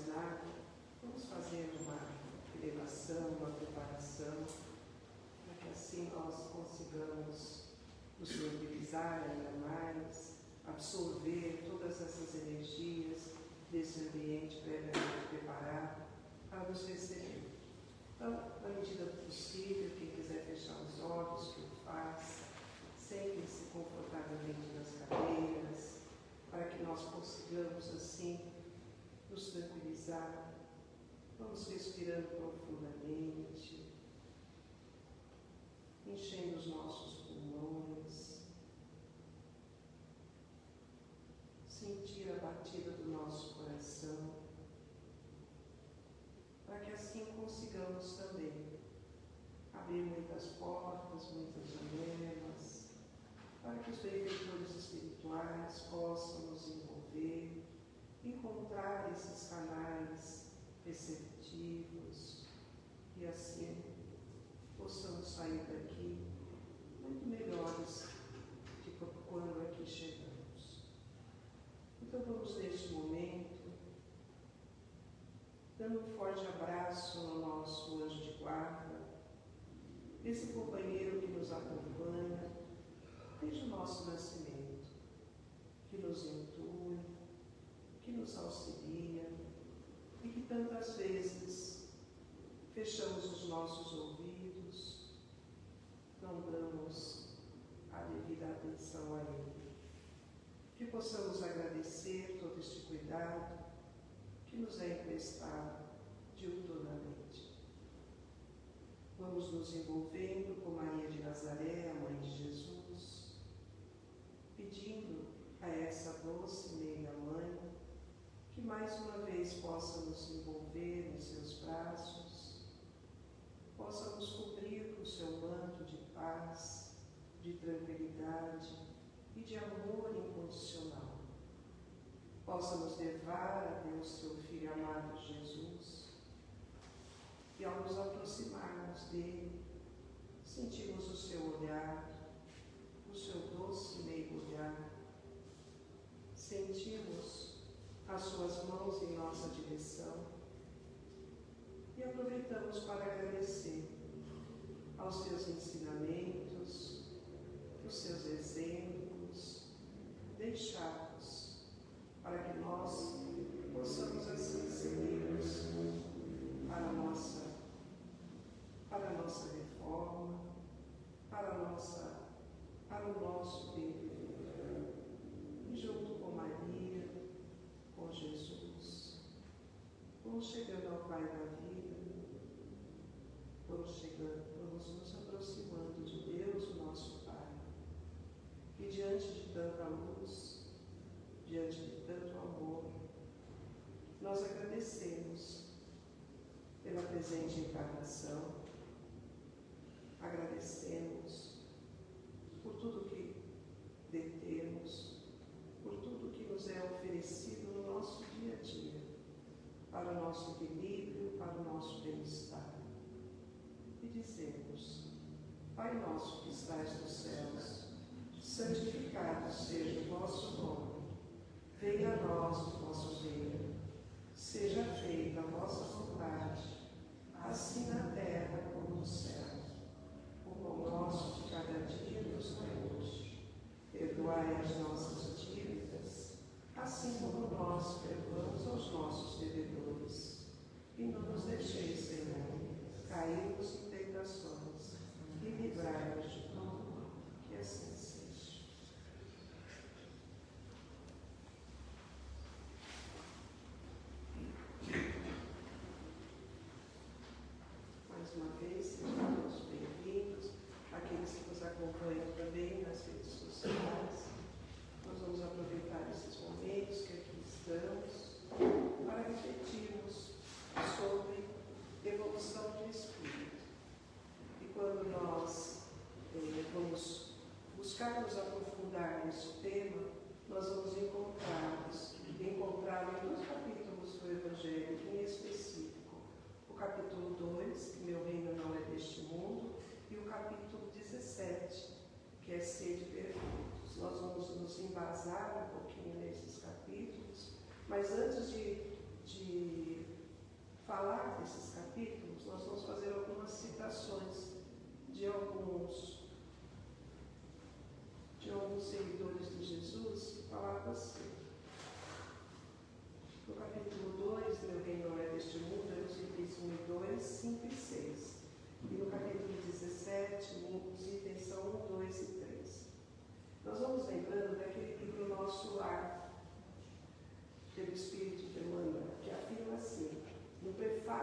nada, vamos fazer uma elevação, uma preparação, para que assim nós consigamos nos tranquilizar ainda mais, absorver todas essas energias desse ambiente previamente preparado para nos receber. Então, na medida do possível, quem quiser fechar os olhos, que o faça, sentem-se confortavelmente nas cadeiras, para que nós consigamos assim nos tranquilizar. Vamos respirando profundamente, enchendo os nossos pulmões, sentir a batida do nosso coração, para que assim consigamos também abrir muitas portas, muitas janelas, para que os benfeitores espirituais possam nos envolver, encontrar esses canais receptivos e assim possamos sair daqui muito melhores de quando aqui chegamos. Então vamos neste momento dando um forte abraço ao nosso anjo de guarda, esse companheiro que nos acompanha desde o nosso nascimento, que nos intui, que nos auxilia e que tantas vezes fechamos os nossos ouvidos, não damos a devida atenção a ele. Que possamos agradecer todo este cuidado que nos é emprestado diuturnamente. Vamos nos envolvendo com Maria de Nazaré, a Mãe de Jesus, pedindo a essa doce meiga Mãe que mais uma vez possa nos envolver em seus braços, possa nos cobrir com o seu manto de paz, de tranquilidade e de amor incondicional. Possa nos levar a Deus, seu Filho amado Jesus, e ao nos aproximarmos dele, sentimos o seu olhar, o seu doce meigo olhar, sentimos as suas mãos em nossa direção e aproveitamos para agradecer aos seus ensinamentos, os seus exemplos, deixados para que nós possamos assim seguirmos para a nossa reforma, para o nosso bem. E junto com Maria, com Jesus, vamos chegando ao Pai da vida, vamos nos aproximando de Deus, o nosso Pai, e diante de tanta luz, diante de tanto amor, nós agradecemos pela presente encarnação, agradecemos por tudo que detemos, por tudo que nos é oferecido no nosso dia a dia, para o nosso equilíbrio, para o nosso bem-estar. E dizemos: Pai nosso que estais nos céus, santificado seja o vosso nome, venha a nós o vosso reino, seja feita a vossa vontade, assim na terra como no céu. O pão nosso de cada dia nos dai hoje. Perdoai as nossas dívidas, assim como nós perdoamos aos nossos devedores. E não nos deixeis, Senhor, cairmos em tentações, e livrai-nos de todo mal. Que assim seja.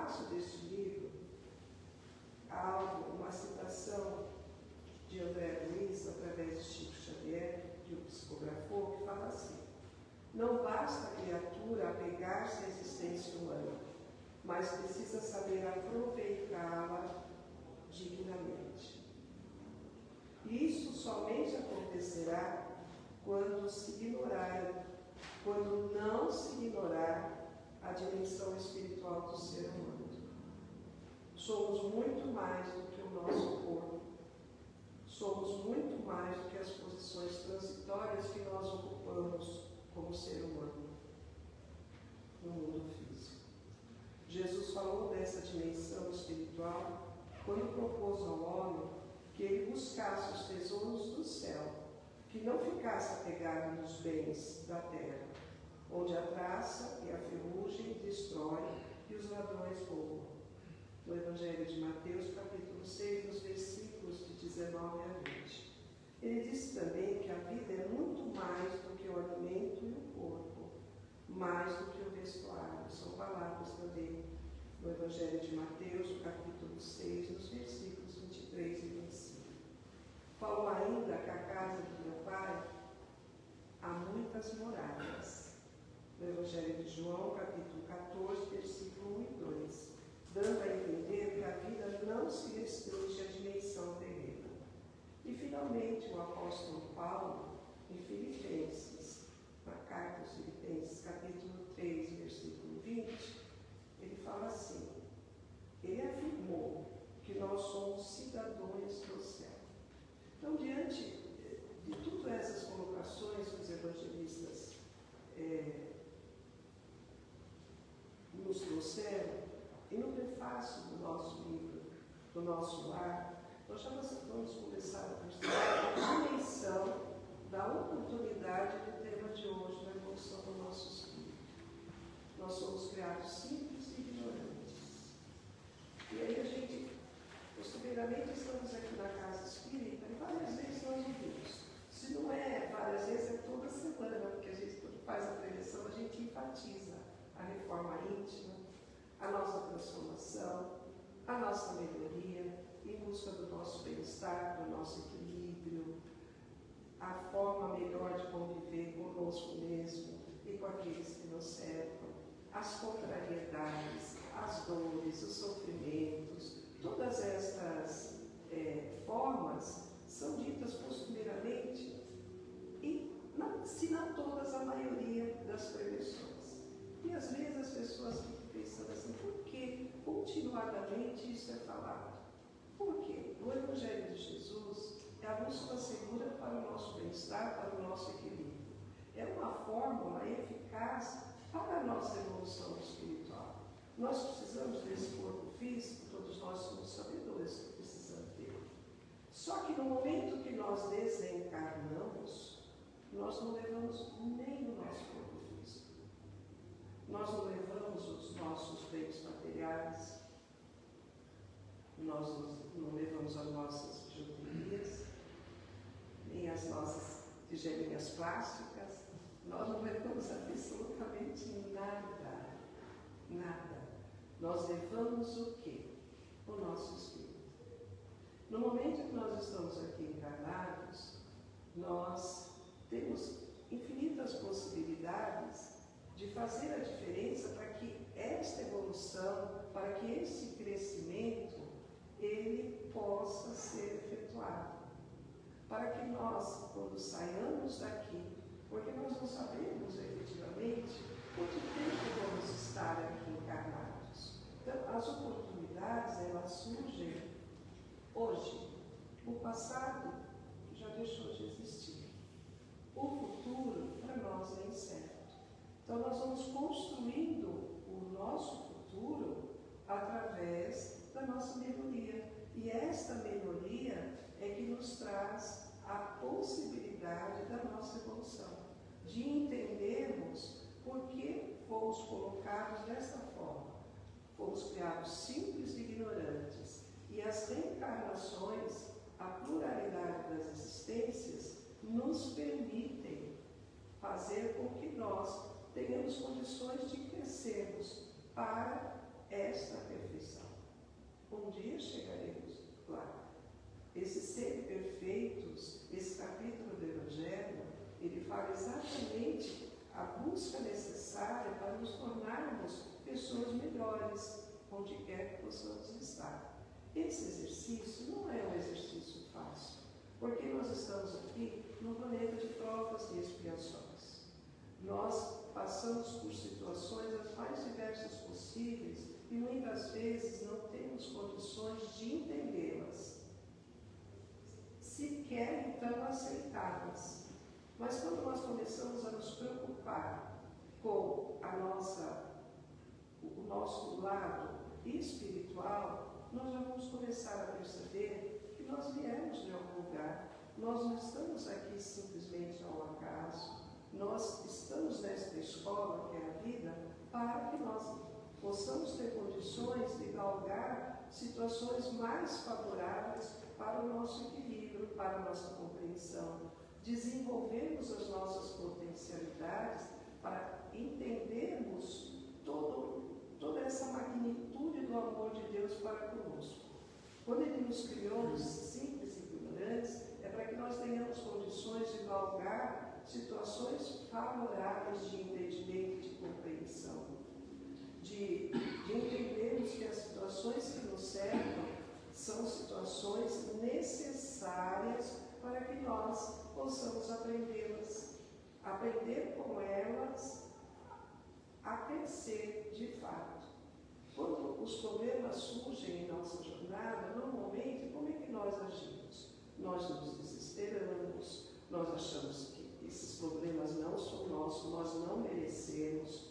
prefácio deste livro, há uma citação de André Luiz, através de Chico Xavier, que o psicografou, que fala assim: não basta a criatura apegar-se à existência humana, mas precisa saber aproveitá-la dignamente. E isso somente acontecerá quando não se ignorar a dimensão espiritual do ser humano. Somos muito mais do que o nosso corpo. Somos muito mais do que as posições transitórias que nós ocupamos como ser humano no mundo físico. Jesus falou dessa dimensão espiritual quando propôs ao homem que ele buscasse os tesouros do céu, que não ficasse apegado nos bens da terra, onde a traça e a ferrugem destrói e os ladrões roubam. No Evangelho de Mateus, capítulo 6, nos versículos de 19 a 20. Ele disse também que a vida é muito mais do que o alimento e o corpo, mais do que o vestuário. São palavras também no Evangelho de Mateus, no capítulo 6, nos versículos 23 e 25. Falou ainda que a casa do meu pai há muitas moradas. No Evangelho de João, capítulo 14, versículo 1 e 2, dando a entender que a vida não se restringe à dimensão terrena. E, finalmente, o apóstolo Paulo, em Filipenses, na carta aos Filipenses, capítulo 3, versículo 20, ele fala assim: ele afirmou que nós somos cidadãos do céu. Então, diante de todas essas colocações que os evangelistas nos trouxeram, e no prefácio do nosso livro, do nosso lar, nós já vamos começar a perceber a dimensão da oportunidade do tema de hoje, da evolução do nosso espírito. Nós somos criados simples e ignorantes. E aí a gente, costumeiramente, estamos aqui na casa espírita e várias vezes nós ouvimos. Se não é várias vezes, é toda semana, porque a gente, quando faz a preleção, a gente enfatiza a reforma íntima, a nossa transformação, a nossa melhoria, em busca do nosso bem-estar, do nosso equilíbrio, a forma melhor de conviver conosco mesmo e com aqueles que nos cercam, as contrariedades, as dores, os sofrimentos, todas estas formas são ditas costumeiramente e, se não todas, a maioria das preleções. E às vezes as pessoas ficam pensando assim: por que continuadamente isso é falado? Por quê? O Evangelho de Jesus é a bússola segura para o nosso bem-estar, para o nosso equilíbrio. É uma fórmula eficaz para a nossa evolução espiritual. Nós precisamos desse corpo físico, todos nós somos sabedores que precisamos dele. Só que no momento que nós desencarnamos, nós não levamos nem o nosso corpo físico. Nós não levamos os nossos bens materiais, nós não levamos as nossas bijuterias, nem as nossas tigelinhas plásticas, nós não levamos absolutamente nada, nada. Nós levamos o quê? O nosso espírito. No momento que nós estamos aqui encarnados, nós temos infinitas possibilidades de fazer a diferença para que esta evolução, para que esse crescimento, ele possa ser efetuado. Para que nós, quando saiamos daqui, porque nós não sabemos efetivamente quanto tempo vamos estar aqui encarnados. Então, as oportunidades, elas surgem hoje. O passado já deixou de existir. O futuro, para nós, é incerto. Então, nós vamos construindo o nosso futuro através da nossa melhoria. E esta melhoria é que nos traz a possibilidade da nossa evolução, de entendermos por que fomos colocados desta forma. Fomos criados simples e ignorantes. E as reencarnações, a pluralidade das existências, nos permitem fazer com que nós tenhamos condições de crescermos para esta perfeição. Um dia chegaremos lá. Esses serem perfeitos, esse capítulo do Evangelho, ele fala exatamente a busca necessária para nos tornarmos pessoas melhores, onde quer que possamos estar. Esse exercício não é um exercício fácil, porque nós estamos aqui num planeta de provas e expiações. Nós passamos por situações as mais diversas possíveis e muitas vezes não temos condições de entendê-las, sequer então aceitá-las. Mas quando nós começamos a nos preocupar com o nosso lado espiritual, nós já vamos começar a perceber que nós viemos de algum lugar. Nós não estamos aqui simplesmente ao acaso. Nós estamos nesta escola que é a vida para que nós possamos ter condições de galgar situações mais favoráveis para o nosso equilíbrio, para a nossa compreensão, desenvolvermos as nossas potencialidades para entendermos toda essa magnitude do amor de Deus para conosco. Quando Ele nos criou simples e ignorantes, é para que nós tenhamos condições de galgar situações favoráveis de entendimento e de compreensão, de entendermos que as situações que nos cercam são situações necessárias para que nós possamos aprendê-las, aprender com elas a crescer de fato. Quando os problemas surgem em nossa jornada, normalmente, como é que nós agimos? Nós nos desesperamos, nós achamos que esses problemas não são nossos, nós não merecemos,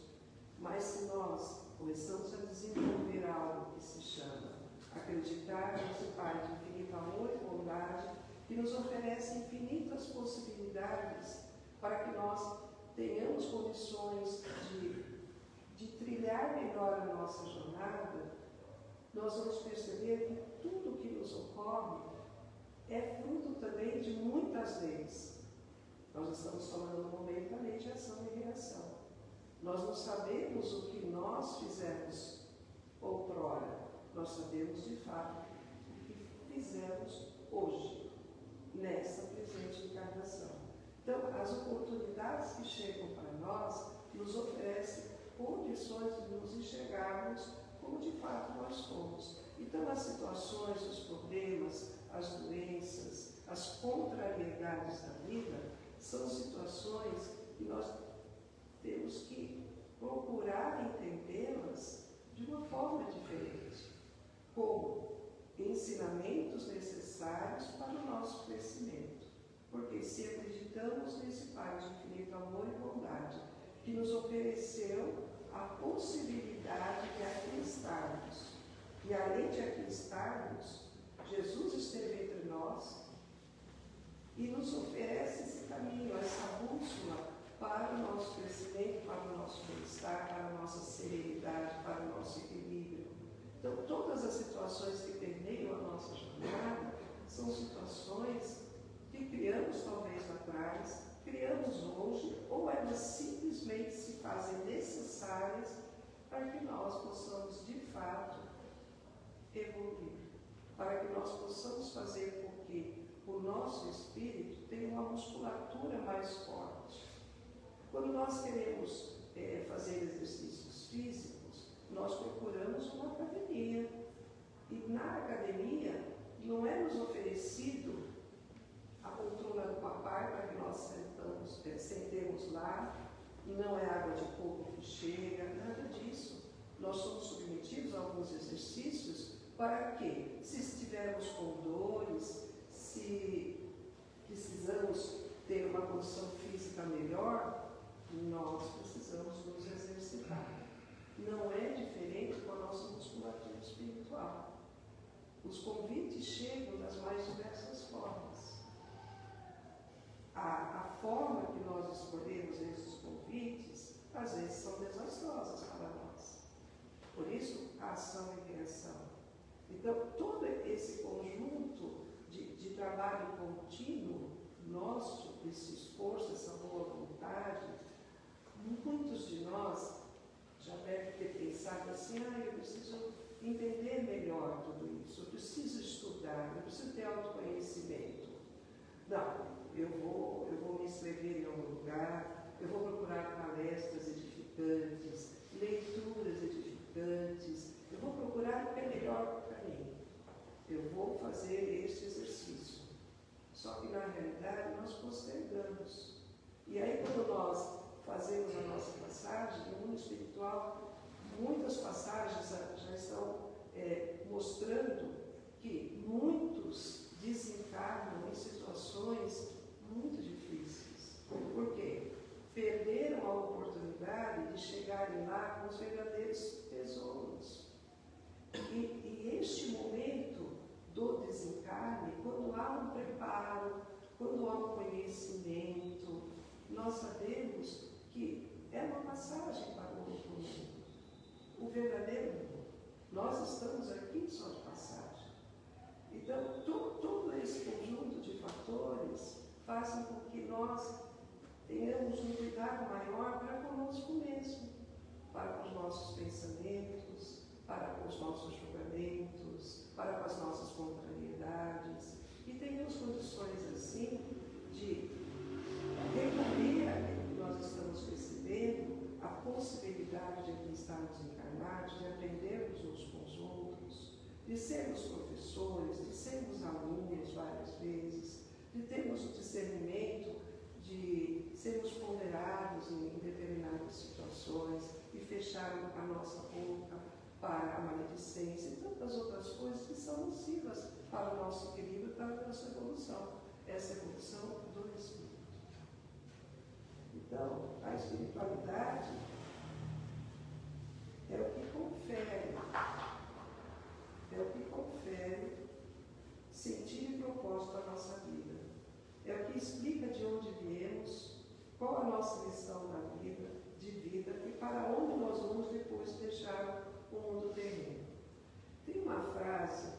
mas se nós começamos a desenvolver algo que se chama acreditar nesse Pai de infinito amor e bondade, que nos oferece infinitas possibilidades para que nós tenhamos condições de trilhar melhor a nossa jornada, nós vamos perceber que tudo que nos ocorre é fruto também de muitas leis. Nós estamos falando no momento da lei de ação e reação. Nós não sabemos o que nós fizemos outrora, nós sabemos de fato o que fizemos hoje, nessa presente encarnação. Então, as oportunidades que chegam para nós nos oferecem condições de nos enxergarmos como de fato nós somos. Então, as situações, os problemas, as doenças, as contrariedades da vida são situações que nós temos que procurar entendê-las de uma forma diferente, como ensinamentos necessários para o nosso crescimento. Porque se acreditamos nesse Pai de infinito amor e bondade, que nos ofereceu a possibilidade de aqui estarmos, e além de aqui estarmos, Jesus esteve entre nós e nos oferece esse caminho, essa bússola para o nosso crescimento, para o nosso bem-estar, para a nossa serenidade, para o nosso equilíbrio. Então, todas as situações que permeiam a nossa jornada são situações que criamos talvez lá atrás, criamos hoje, ou elas simplesmente se fazem necessárias para que nós possamos de fato evoluir, para que nós possamos fazer com que o nosso espírito tenha uma musculatura mais forte. Quando nós queremos fazer exercícios físicos, nós procuramos uma academia. E na academia não é nos oferecido a poltrona do papai para que nós sentemos lá, não é água de coco que chega, nada disso. Nós somos submetidos a alguns exercícios para que, se estivermos com dores, se precisamos ter uma condição física melhor, nós precisamos nos exercitar. Não é diferente com a nossa musculatura espiritual. Os convites chegam das mais diversas formas. A forma que nós escolhemos esses convites, às vezes são desastrosas para nós. Por isso, a ação e reação. Então, todo esse conjunto de trabalho contínuo nosso, esse esforço, essa boa vontade, muitos de nós já deve ter pensado assim, eu preciso entender melhor tudo isso, eu preciso estudar, eu preciso ter autoconhecimento. Não, eu vou me inscrever em algum lugar, eu vou procurar palestras edificantes, leituras edificantes, eu vou procurar o que é melhor para mim. Eu vou fazer este exercício. Só que, na realidade, nós postergamos. E aí, quando nós fazemos a nossa passagem, no mundo espiritual, muitas passagens já estão mostrando que muitos desencarnam em situações muito difíceis. Por quê? Perderam a oportunidade de chegarem lá com os verdadeiros tesouros. E este momento do desencarne, quando há um preparo, quando há um conhecimento, nós sabemos que é uma passagem para o outro mundo, o verdadeiro mundo. Nós estamos aqui só de passagem. Então, todo esse conjunto de fatores fazem com que nós tenhamos um cuidado maior para conosco mesmo, para com os nossos pensamentos, para com os nossos julgamentos, para com as nossas contrariedades, e tenhamos condições assim de recorrer àquilo que nós estamos percebendo, a possibilidade de aqui estarmos encarnados, de aprendermos uns com os outros, de sermos professores, de sermos alunos várias vezes, de termos o discernimento, de sermos ponderados em determinadas situações e fechar a nossa boca para a maledicência e tantas outras coisas que são nocivas para o nosso equilíbrio e para a nossa evolução. Essa evolução do Espírito. Então, a espiritualidade é o que confere sentido e propósito à nossa vida. É o que explica de onde viemos, qual a nossa missão na vida, de vida e para onde nós vamos depois deixar o mundo terreno. Tem uma frase,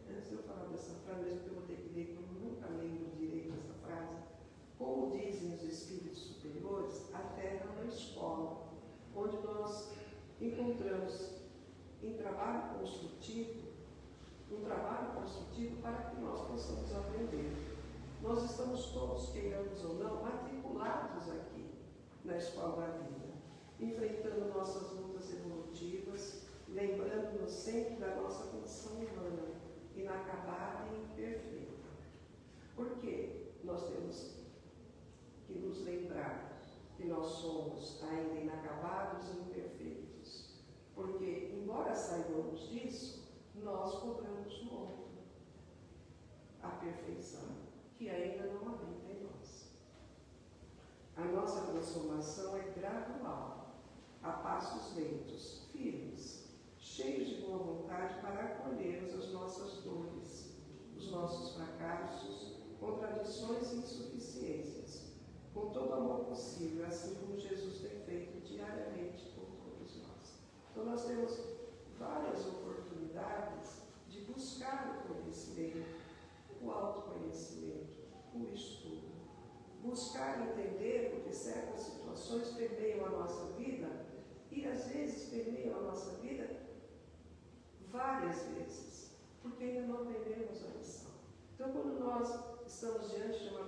antes de eu falar dessa frase, mesmo que eu vou ter que ler, porque eu nunca lembro direito essa frase. Como dizem os espíritos superiores, a Terra é uma escola, onde nós encontramos em trabalho construtivo, um trabalho construtivo para que nós possamos aprender. Nós estamos todos, queiramos ou não, matriculados aqui na escola da vida, enfrentando nossas lutas evolutivas, lembrando-nos sempre da nossa condição humana, inacabada e imperfeita. Por quê? Nós temos que nos lembrar que nós somos ainda inacabados e imperfeitos. Porque, embora saibamos disso, nós cobramos no outro a perfeição, que ainda não habita em nós. A nossa transformação é gradual, a passos lentos, firmes, cheios de boa vontade para acolhermos as nossas dores, os nossos fracassos, contradições e insuficiências, com todo o amor possível, assim como Jesus tem feito diariamente por todos nós. Então nós temos várias oportunidades de buscar o conhecimento, o autoconhecimento, o estudo. Buscar entender, porque certas situações permeiam a nossa vida e às vezes permeiam a nossa vida várias vezes, porque ainda não aprendemos a lição. Então, quando nós estamos diante de uma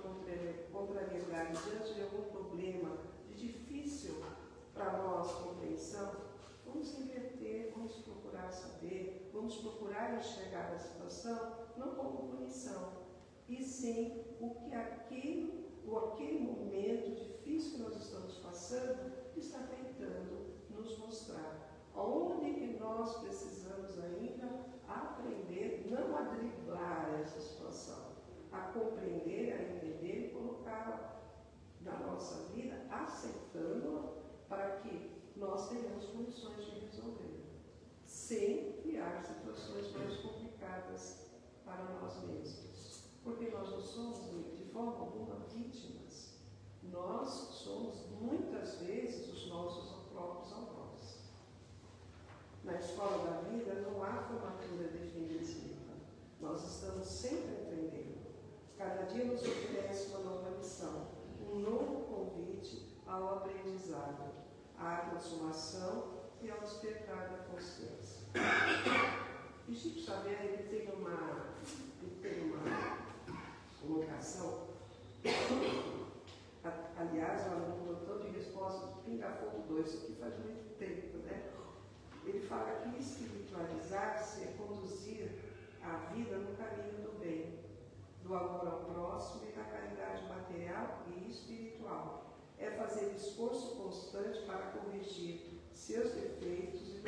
contrariedade, diante de algum problema de difícil para nós compreensão, vamos inverter, vamos procurar saber, vamos procurar enxergar a situação não como punição, e sim o que aquele momento difícil que nós estamos passando está tentando nos mostrar. Onde que nós precisamos ainda aprender, não a driblar essa situação, a compreender, a entender e colocá-la na nossa vida, aceitando-a para que nós tenhamos condições de resolver, sem criar situações mais complicadas para nós mesmos. Porque nós não somos, de forma alguma, vítimas. Nós somos, muitas vezes, os nossos próprios algozes. Na escola da vida não há formatura definitiva. Nós estamos sempre aprendendo. Cada dia nos oferece uma nova lição, um novo convite ao aprendizado. à consumação e ao despertar da consciência. E Chico Xavier ele tem uma colocação, aliás, olha, no plantão de resposta do Pinga Fogo 2, isso aqui faz muito tempo, né? Ele fala que espiritualizar-se é conduzir a vida no caminho do bem, do amor ao próximo e da caridade material e espiritual. É fazer esforço constante para corrigir seus defeitos e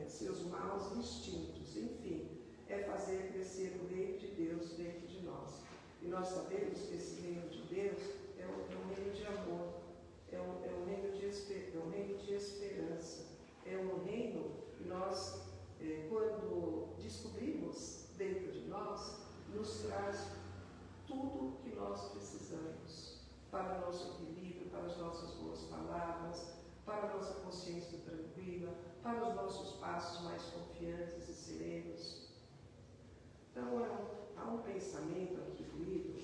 seus maus instintos. Enfim, é fazer crescer o reino de Deus dentro de nós. E nós sabemos que esse reino de Deus é um reino de amor, é um reino de esperança, é um reino que nós, quando descobrimos dentro de nós, nos traz tudo que nós precisamos para o nosso equilíbrio, para as nossas boas palavras, para a nossa consciência tranquila, para os nossos passos mais confiantes e serenos. Então, há um pensamento atribuído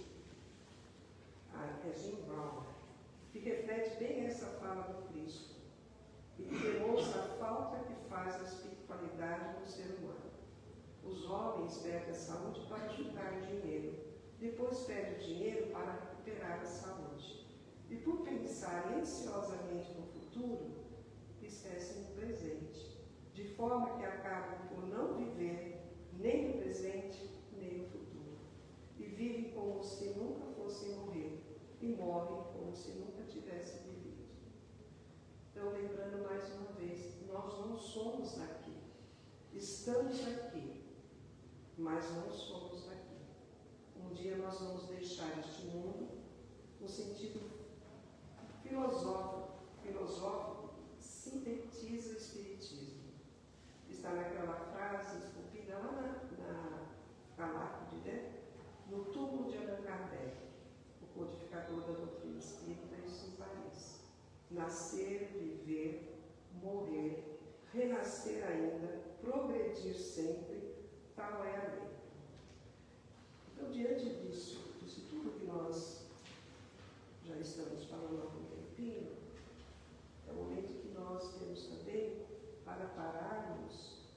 a Jim Brown, que reflete bem essa fala do Cristo e que demonstra a falta que faz a espiritualidade no ser humano. Os homens perdem a saúde para juntar dinheiro, depois perdem o dinheiro para recuperar a saúde. E por pensar ansiosamente no futuro, esquecem do presente, de forma que acabam por não viver nem o presente, nem o futuro. E vivem como se nunca fossem morrer, e morrem como se nunca tivessem vivido. Então, lembrando mais uma vez, nós não somos daqui. Estamos aqui, mas não somos daqui. Um dia nós vamos deixar este mundo no sentido filosófico sintetiza o Espiritismo. Está naquela frase esculpida lá na Galápide, né? No túmulo de Allan Kardec, o codificador da doutrina espírita e seus raízes. Nascer, viver, morrer, renascer ainda, progredir sempre, tal é a lei. Então, diante disso tudo que nós já estamos falando há algum tempinho, é o momento que nós temos também para pararmos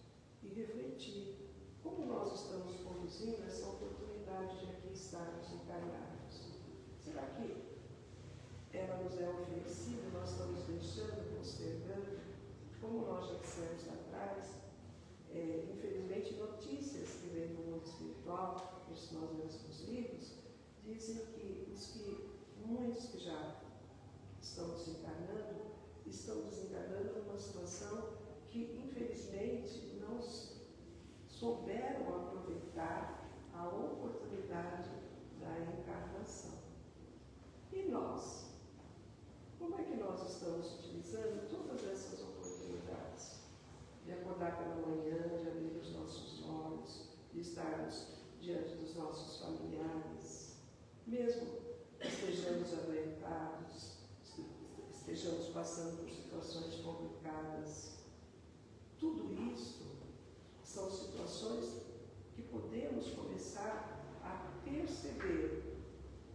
e refletir como nós estamos conduzindo essa oportunidade de aqui estarmos encarnados. Será que ela nos é oferecida, nós estamos deixando, postergando, como nós já dissemos lá atrás, infelizmente notícias que vêm do mundo espiritual, isso nós lemos nos livros, dizem que muitos que já estão desencarnando numa situação que infelizmente não souberam aproveitar a oportunidade da encarnação. E nós? Como é que nós estamos utilizando todas essas oportunidades? De acordar pela manhã, de abrir os nossos olhos, de estarmos diante dos nossos familiares, mesmo que estejamos adoentados, estejamos passando por situações complicadas. Tudo isso são situações que podemos começar a perceber,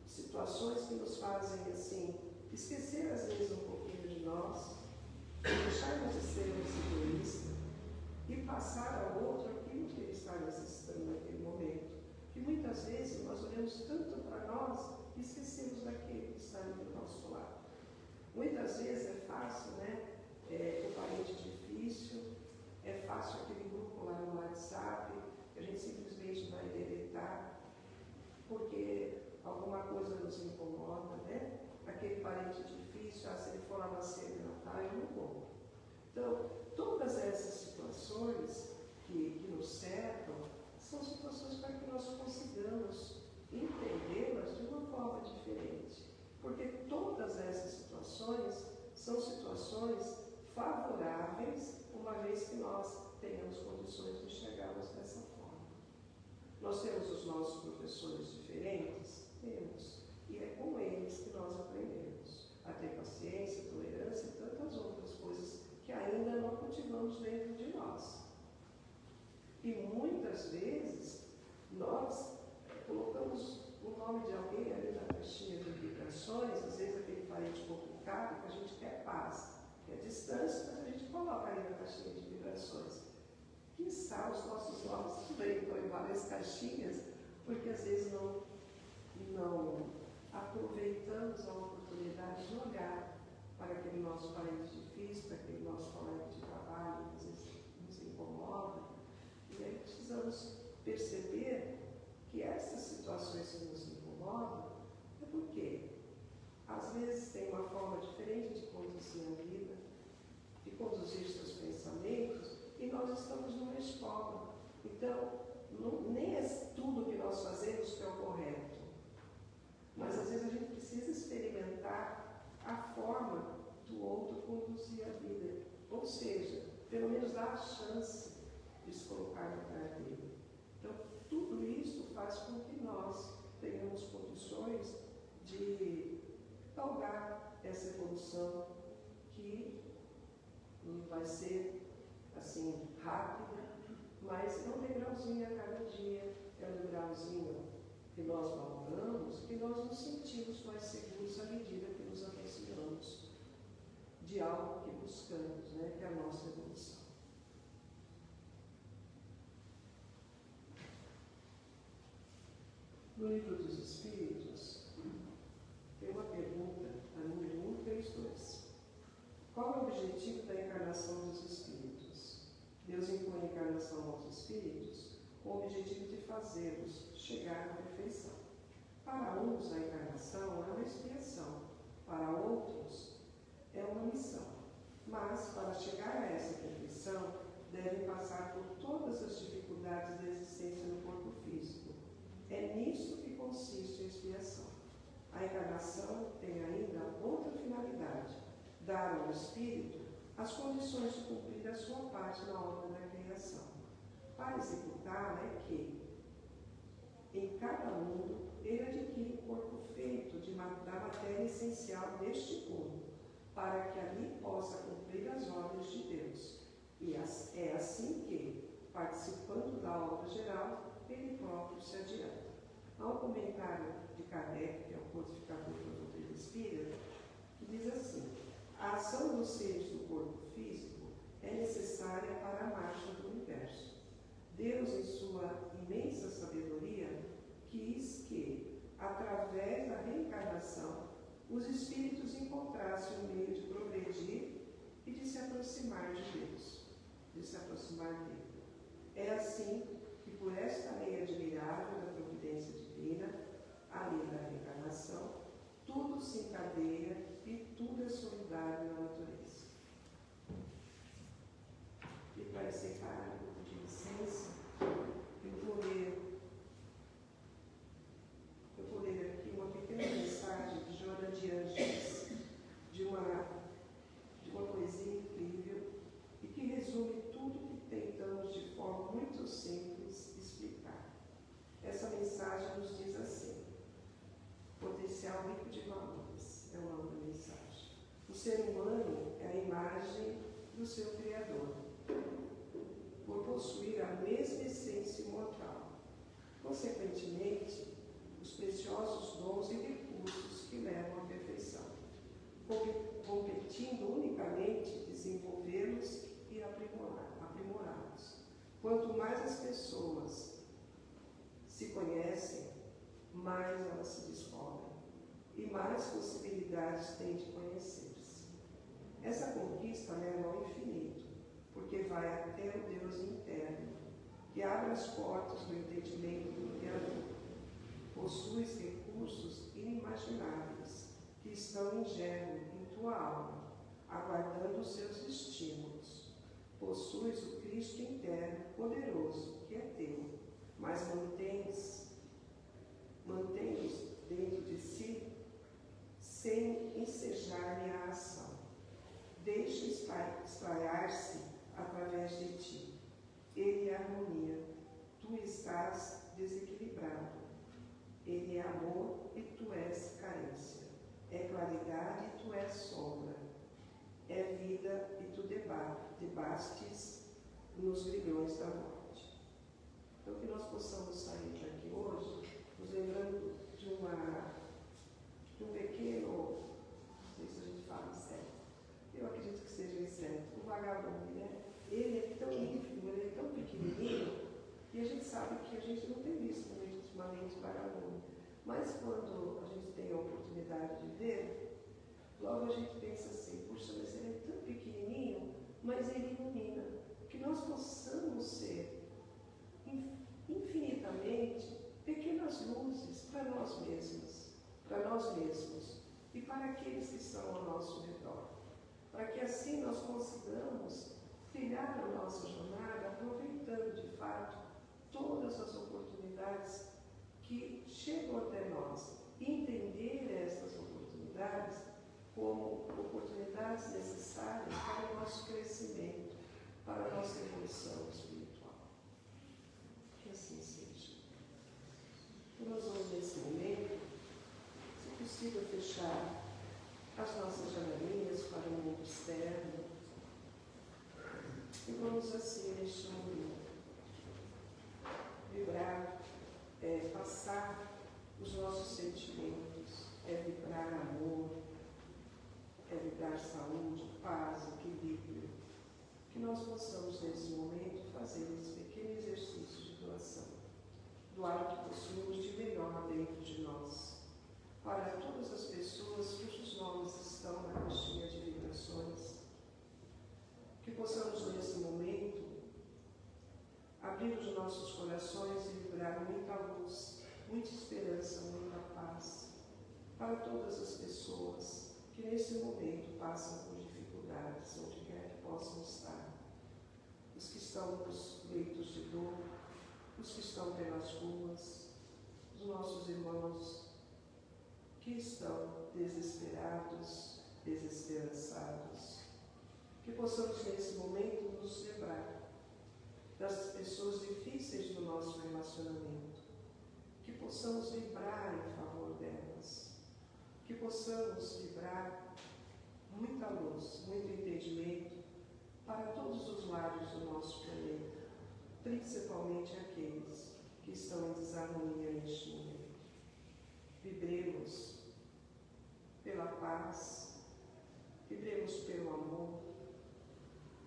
situações que nos fazem assim, esquecer às vezes um pouquinho de nós, deixarmos de sermos egoístas e passar ao outro aquilo que ele está necessitando naquele momento. Que muitas vezes nós olhamos tanto para nós e esquecemos daquele que está ali do nosso lado. Muitas vezes é fácil, né? O parente difícil, é fácil aquele grupo lá no WhatsApp, que a gente simplesmente vai deletar, porque alguma coisa nos incomoda, né? Aquele parente difícil, se ele for lá na ceia de Natal, eu não vou. Então, todas essas situações que nos cercam são situações para que nós consigamos entendê-las de uma forma diferente. Porque todas essas situações são situações favoráveis, uma vez que nós tenhamos condições de enxergá-las dessa forma. Nós temos os nossos professores diferentes? Temos. E é com eles que nós aprendemos a ter paciência, tolerância e tantas outras coisas que ainda não cultivamos dentro de nós. E muitas vezes nós colocamos o nome de alguém ali na caixinha de indicações, às vezes aquele parente complicado, a gente quer paz, quer distância, mas a gente coloca aí na caixinha de vibrações. Quiçá os nossos nomes também estão em várias caixinhas, porque às vezes não aproveitamos a oportunidade de olhar para aquele nosso parente difícil, para aquele nosso colega de trabalho que às vezes nos incomoda. E aí precisamos perceber que essas situações que nos incomodam é porque às vezes tem uma forma diferente de conduzir a vida, de conduzir seus pensamentos, e nós estamos numa escola. Então, nem é tudo que nós fazemos que é o correto, mas às vezes a gente precisa experimentar a forma do outro conduzir a vida, ou seja, pelo menos dar a chance de se colocar no lugar dele. Então, tudo isso faz com que nós tenhamos condições de galgar essa evolução que não vai ser assim rápida, mas é um degrauzinho a cada dia, é um degrauzinho que nós galgamos, que nós nos sentimos mais seguros à medida que nos aproximamos de algo que buscamos, né, que é a nossa evolução. No Livro dos Espíritos, tem uma pergunta, a número 132. Qual é o objetivo da encarnação dos espíritos? Deus impõe a encarnação aos espíritos com o objetivo de fazê-los chegar à perfeição. Para uns, a encarnação é uma expiação, para outros, é uma missão. Mas, para chegar a essa perfeição, devem passar por todas as dificuldades da existência no corpo físico. É nisso que consiste a expiação. A encarnação tem ainda outra finalidade: dar ao espírito as condições de cumprir a sua parte na obra da criação. Para executá-la é que, em cada mundo, ele adquire um corpo feito da matéria essencial deste mundo, para que ali possa cumprir as ordens de Deus. E é assim que, participando da obra geral, ele próprio se adianta. Há um comentário de Kardec, que é o codificador da doutrina espírita, que diz assim: a ação dos seres do corpo físico é necessária para a marcha do universo. Deus, em sua imensa sabedoria, quis que, através da reencarnação, os espíritos encontrassem um meio de progredir e de se aproximar de Deus, de se aproximar dele. É assim que, por esta lei admirável da providência divina, a lei da reencarnação, tudo se encadeia e tudo é solidário na natureza. E para encerrar, eu vou pedir licença, eu vou ler aqui uma pequena mensagem de Joana de Ângeles, de uma poesia incrível e que resume tudo que tentamos de forma muito simples explicar. Essa mensagem nos diz assim: potencial rico de valores, é o nome da mensagem. O ser humano é a imagem do seu Criador, por possuir a mesma essência imortal. Consequentemente, os preciosos dons e recursos que levam à perfeição, competindo unicamente desenvolvê-los e aprimorá-los. Quanto mais as pessoas se conhecem, mais elas se descobrem e mais possibilidades têm de conhecer-se. Essa conquista leva ao infinito, porque vai até o Deus interno, que abre as portas do entendimento do Criador. Possui recursos inimagináveis que estão em germe em tua alma, aguardando os seus estímulos. Possuis o Cristo interno poderoso, que é teu, mas mantém-os dentro de si sem ensejar-lhe a ação. Deixa espraiar-se através de ti. Ele é harmonia, tu estás desequilibrado. Ele é amor e tu és carência. É claridade e tu és sombra. É vida e tu debastes nos grilhões da morte. Então, que nós possamos sair daqui hoje, nos lembrando de um pequeno, não sei se a gente fala sério, vagalume, né? Ele é tão ínfimo, ele é tão pequenininho, e a gente sabe que a gente não tem visto ultimamente vagalume. Mas quando a gente tem a oportunidade de ver, logo a gente pensa assim, puxa, mas ele é tão pequenininho, mas ele ilumina. Que nós possamos ser infinitamente pequenas luzes para nós mesmos e para aqueles que estão ao nosso redor. Para que assim nós consigamos trilhar a nossa jornada aproveitando de fato todas as oportunidades que chegam até nós e entender essas oportunidades como oportunidades necessárias para o nosso crescimento, para a nossa evolução espiritual. Que assim seja. Então, nós vamos nesse momento, se possível, fechar as nossas janelinhas para o mundo externo e vamos assim neste momento vibrar, passar os nossos sentimentos, vibrar amor, vibrar saúde, paz, equilíbrio. Que nós possamos nesse momento fazer esse pequeno exercício de doação, doar o que possuímos de melhor dentro de nós, para todas as pessoas cujos nomes estão na caixinha de vibrações. Que possamos nesse momento abrir os nossos corações e vibrar muita luz, muita esperança, muita paz para todas as pessoas que nesse momento passam por dificuldades, onde quer que possam estar. Os que estão nos leitos de dor, os que estão pelas ruas, os nossos irmãos que estão desesperados, desesperançados. Que possamos nesse momento nos lembrar das pessoas difíceis do nosso relacionamento, que possamos vibrar em favor delas, que possamos vibrar muita luz, muito entendimento para todos os lares do nosso planeta, principalmente aqueles que estão em desarmonia neste momento. Vibremos pela paz, vibremos pelo amor,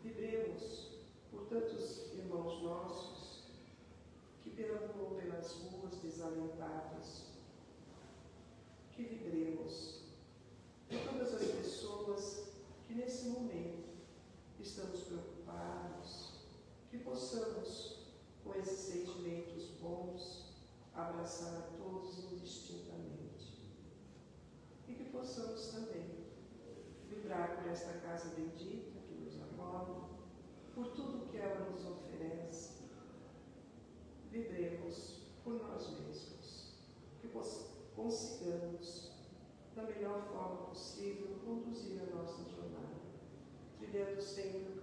vibremos por tantos irmãos nossos que perambulam pelas ruas desalentados, que vibremos por todas as pessoas que nesse momento estamos preocupados, que possamos, com esses sentimentos bons, abraçar a todos indistintamente e que possamos também vibrar por esta casa bendita que nos acolhe, por tudo que ela nos oferece. Vibremos por nós mesmos, que consigamos, da melhor forma possível, conduzir a nossa jornada, trilhando sempre o